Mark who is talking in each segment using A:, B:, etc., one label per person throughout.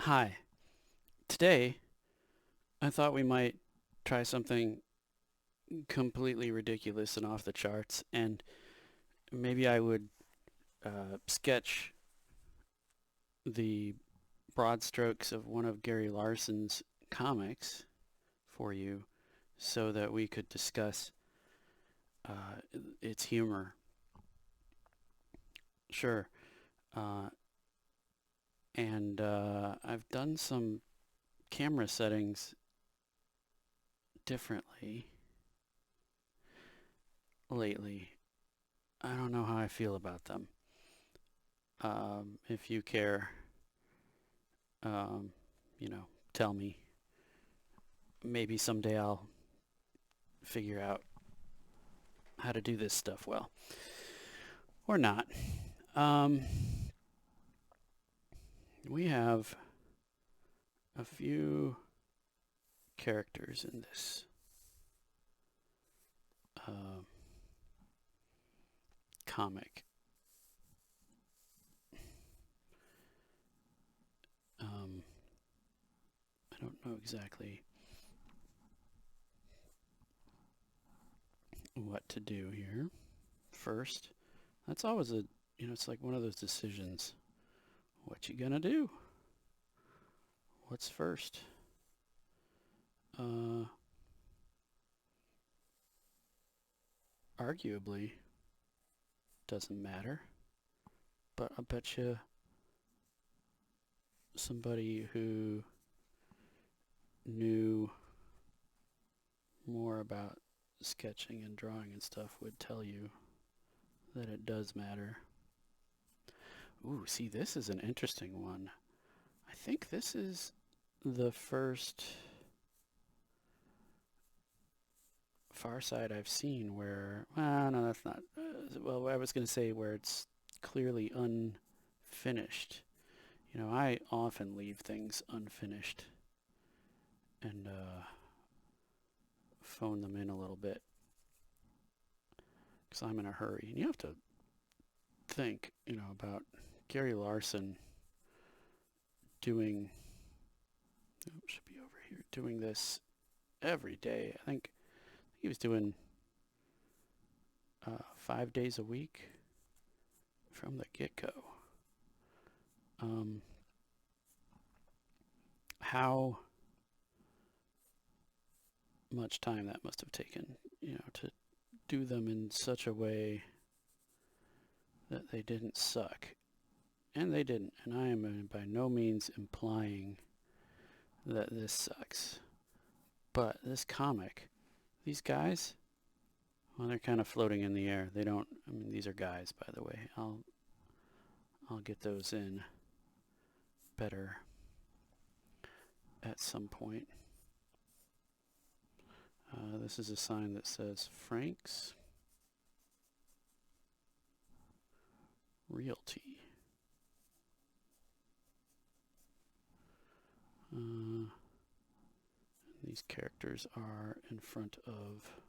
A: Hi. Today, I thought we might try something completely ridiculous and off the charts, and maybe I would sketch the broad strokes of one of Gary Larson's comics for you so that we could discuss its humor. Sure. Uh, and I've done some camera settings differently lately. I don't know how I feel about them. If you care, um, you know, tell me. Maybe someday I'll figure out how to do this stuff well. Or not. Um, we have a few characters in this uh, comic. Um, I don't know exactly what to do here. First, that's always it's like one of those decisions. What you gonna do? What's first? Uh, Arguably, doesn't matter. But I bet you somebody who knew more about sketching and drawing and stuff would tell you that it does matter. Ooh, see, this is an interesting one. I think this is the first Far Side I've seen where, well, no, that's not. Well, I was going to say where it's clearly unfinished. I often leave things unfinished and phone them in a little bit because I'm in a hurry. And you have to think, about Gary Larson doing, should be over here, doing this every day. I think he was doing 5 days a week from the get-go. Um, how much time that must have taken, to do them in such a way that they didn't suck. And they didn't. And I am by no means implying that this sucks. But this comic, these guys, well, they're kind of floating in the air. They don't. I mean, these are guys, by the way. I'll get those in better at some point. This is a sign that says Frank's Realty. These characters are in front of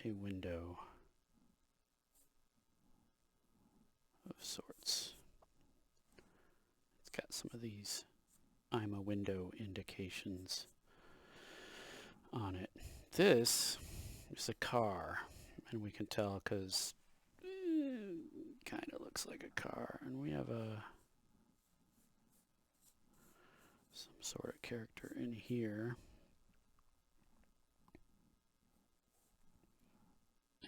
A: a window of sorts. It's got some of these I'm a window indications on it. This is a car, and we can tell because kind of looks like a car. And we have some sort of character in here.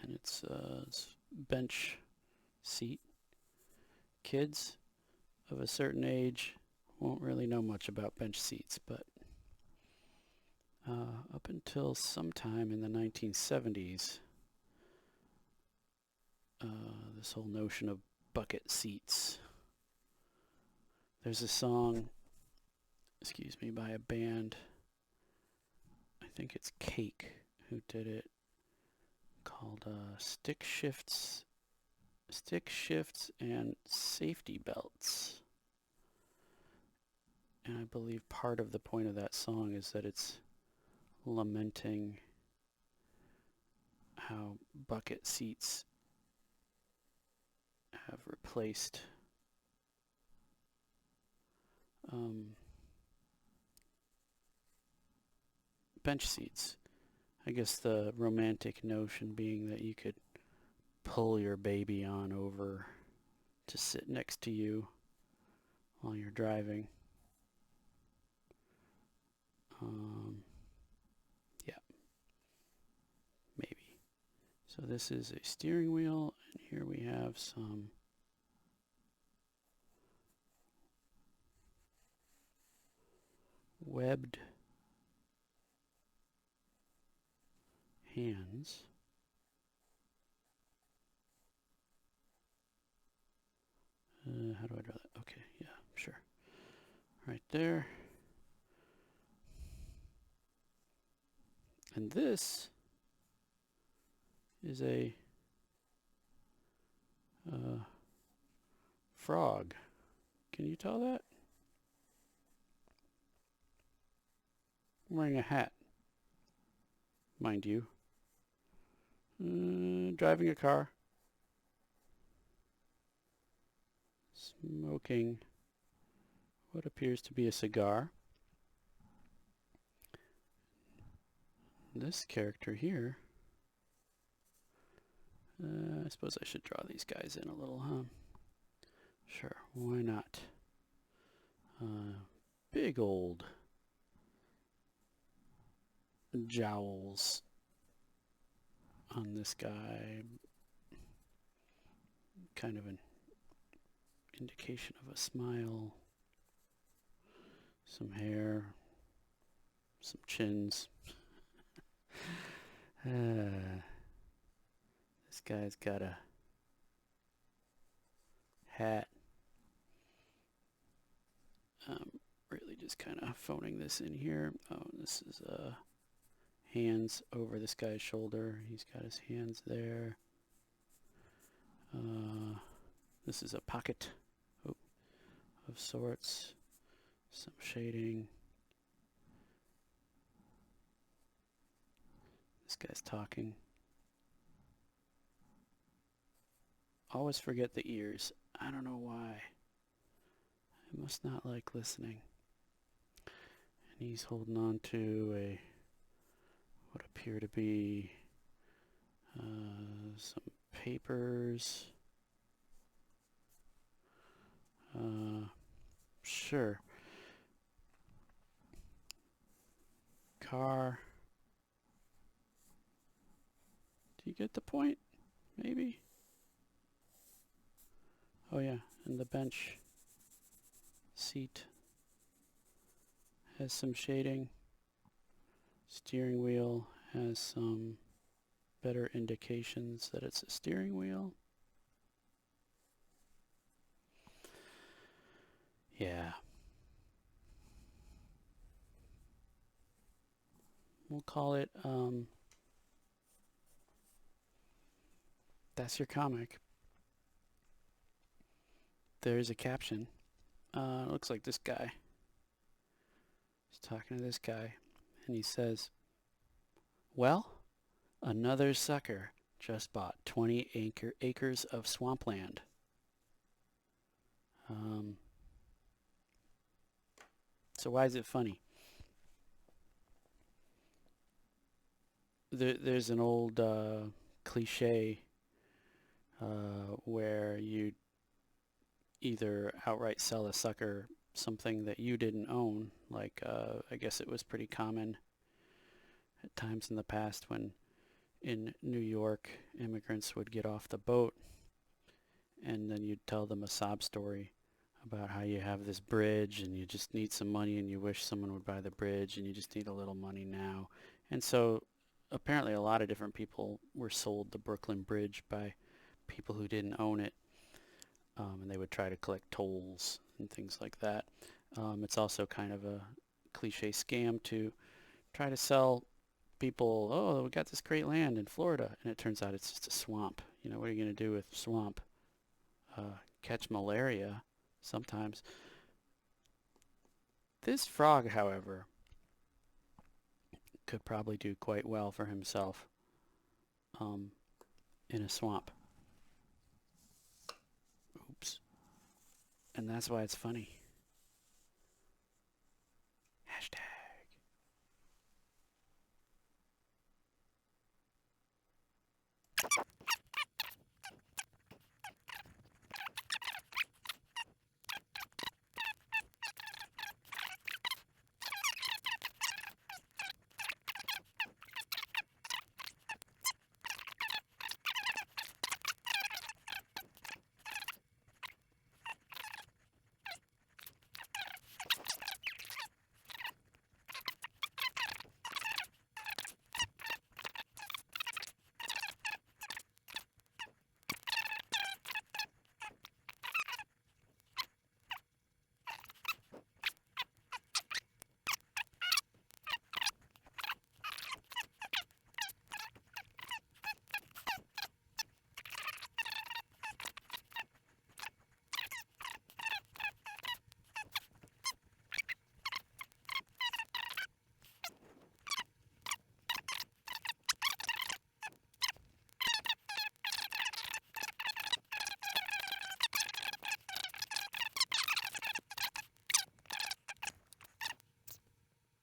A: And it's bench seat. Kids of a certain age won't really know much about bench seats, but up until sometime in the 1970s, this whole notion of bucket seats. There's a song, excuse me, by a band, I think it's Cake, who did it, called Stick Shifts and Safety Belts. And I believe part of the point of that song is that it's lamenting how bucket seats have replaced bench seats. I guess the romantic notion being that you could pull your baby on over to sit next to you while you're driving. Yeah, maybe. So this is a steering wheel, and here we have some webbed hands. How do I draw that? Okay, yeah, sure. Right there. And this is a frog. Can you tell that? I'm wearing a hat, mind you. Driving a car. Smoking what appears to be a cigar. This character here, I suppose I should draw these guys in a little, huh? Sure, why not? Big old jowls on this guy. Kind of an indication of a smile. Some hair. Some chins. This guy's got a hat. Really just kind of phoning this in here. Oh, this is hands over this guy's shoulder. He's got his hands there. This is a pocket of sorts. Some shading. This guy's talking. Always forget the ears. I don't know why. I must not like listening. And he's holding on to what appear to be some papers. Sure. Car. Do you get the point? Maybe? Oh yeah, and the bench seat has some shading. Steering wheel has some better indications that it's a steering wheel. Yeah. We'll call it, that's your comic. There's a caption. Looks like this guy. He's talking to this guy, and he says, well, another sucker just bought 20 acres of swampland. So why is it funny? There's an old cliche where you either outright sell a sucker something that you didn't own, like I guess it was pretty common at times in the past when in New York immigrants would get off the boat and then you'd tell them a sob story about how you have this bridge and you just need some money and you wish someone would buy the bridge and you just need a little money now. And so apparently a lot of different people were sold the Brooklyn Bridge by people who didn't own it, and they would try to collect tolls and things like that. It's also kind of a cliche scam to try to sell people, oh, we got this great land in Florida, and it turns out it's just a swamp. You know, what are you going to do with swamp? Catch malaria sometimes. This frog, however, could probably do quite well for himself in a swamp. And that's why it's funny.